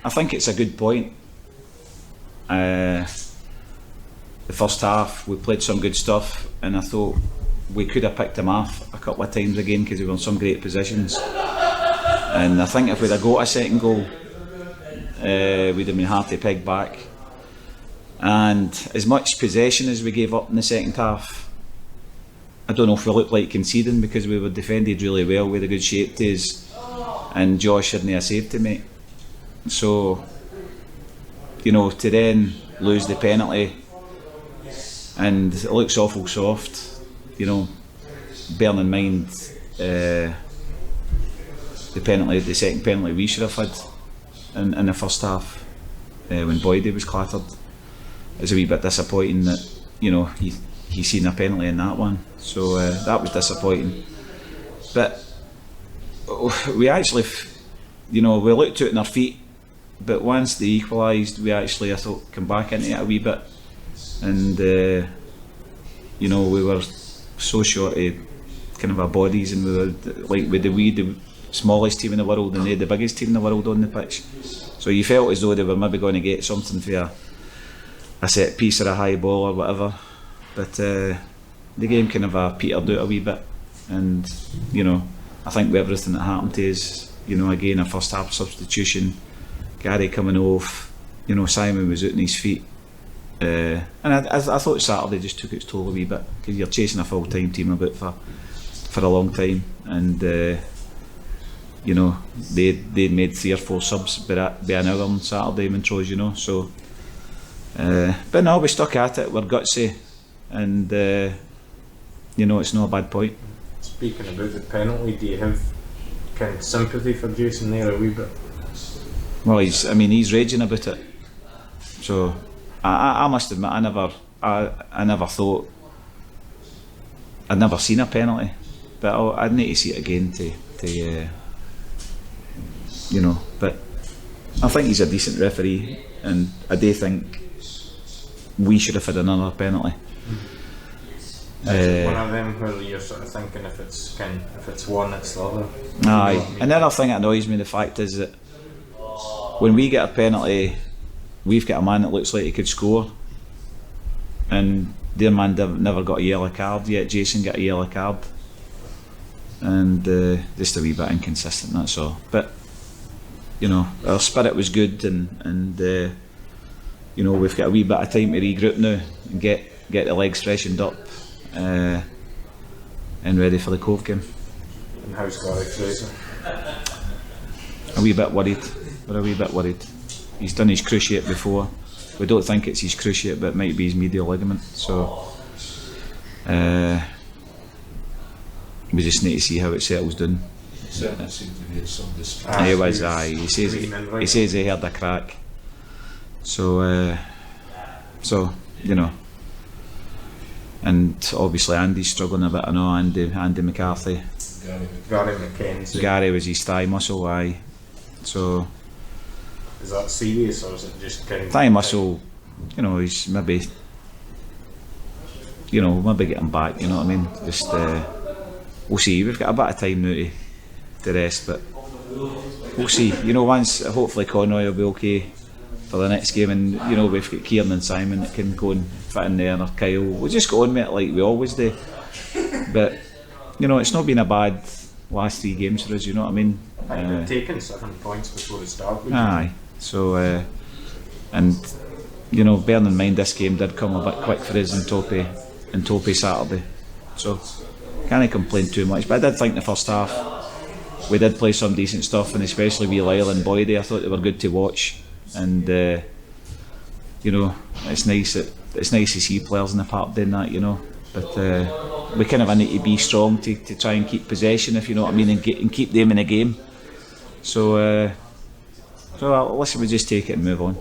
I think it's a good point. The first half we played some good stuff, and I thought we could have picked them off a couple of times again because we were in some great positions. And I think if we'd have got a second goal, we'd have been hard to peg back. And as much possession as we gave up in the second half, I don't know if we looked like conceding because we were defended really well with a good shape to us, and Josh hadn't a save to make. So, you know, to then lose the penalty, and it looks awful soft, you know, bearing in mind the penalty, the second penalty we should have had in the first half when Boydie was clattered. It's a wee bit disappointing that, you know, he seen a penalty in that one, so that was disappointing. But we actually, you know, we looked to it in our feet, but once they equalised, we actually, I thought, come back into it a wee bit, and you know, we were so short of kind of our bodies, and we were like with the smallest team in the world and they the biggest team in the world on the pitch, so you felt as though they were maybe going to get something for a set piece or a high ball or whatever, but the game kind of petered out a wee bit. And you know, I think with everything that happened to us, you know, again a first half substitution, Gary coming off, you know, Simon was out on his feet, and I thought Saturday just took its toll a wee bit because you're chasing a full time team about for a long time, and you know, they made 3 or 4 subs by an hour on Saturday, Montrose, you know, so but no, we stuck at it, we're gutsy, and you know, it's not a bad point. Speaking about the penalty, do you have kind of sympathy for Jason there a wee bit? Well, he's raging about it, so I must admit I never thought I'd never seen a penalty, but I'd need to see it again to you know, but I think he's a decent referee, and I do think we should have had another penalty. One of them where you're sort of thinking if it's one, it's the other. Aye, another thing that annoys me, the fact is that when we get a penalty, we've got a man that looks like he could score, and their man never got a yellow card yet. Jason got a yellow card, and just a wee bit inconsistent, that's all. But you know, our spirit was good, and you know, we've got a wee bit of time to regroup now and get the legs freshened up and ready for the Cove game. And how's Gary Fraser? A wee bit worried. We're a wee bit worried. He's done his cruciate before. We don't think it's his cruciate, but it might be his medial ligament. So we just need to see how it settles down. He certainly seemed to be some distress. He was, aye. He says he heard a crack. So you know, and obviously Andy's struggling a bit. I know Andy McCarthy. Gary McKenzie. Gary was his thigh muscle, aye. So is that serious, or is it just kind of thigh muscle? You know, he's maybe getting back. You know what I mean? Just we'll see. We've got a bit of time now to rest, but we'll see. You know, once hopefully Conroy will be okay for the next game, and you know, we've got Kieran and Simon that can go and fit in there, or Kyle. We'll just go on with it like we always do. But you know, it's not been a bad last 3 games for us. You know what I mean? I've taken 7 points before the start. Aye. So and you know, bearing in mind this game did come a bit quick for us in Topi Saturday, so can't complain too much. But I did think the first half we did play some decent stuff, and especially with Lyle and Boydie, I thought they were good to watch. And you know, it's nice to see players in the park doing that, you know. But we kind of need to be strong to try and keep possession, if you know what I mean, and keep them in the game. So listen, we just take it and move on.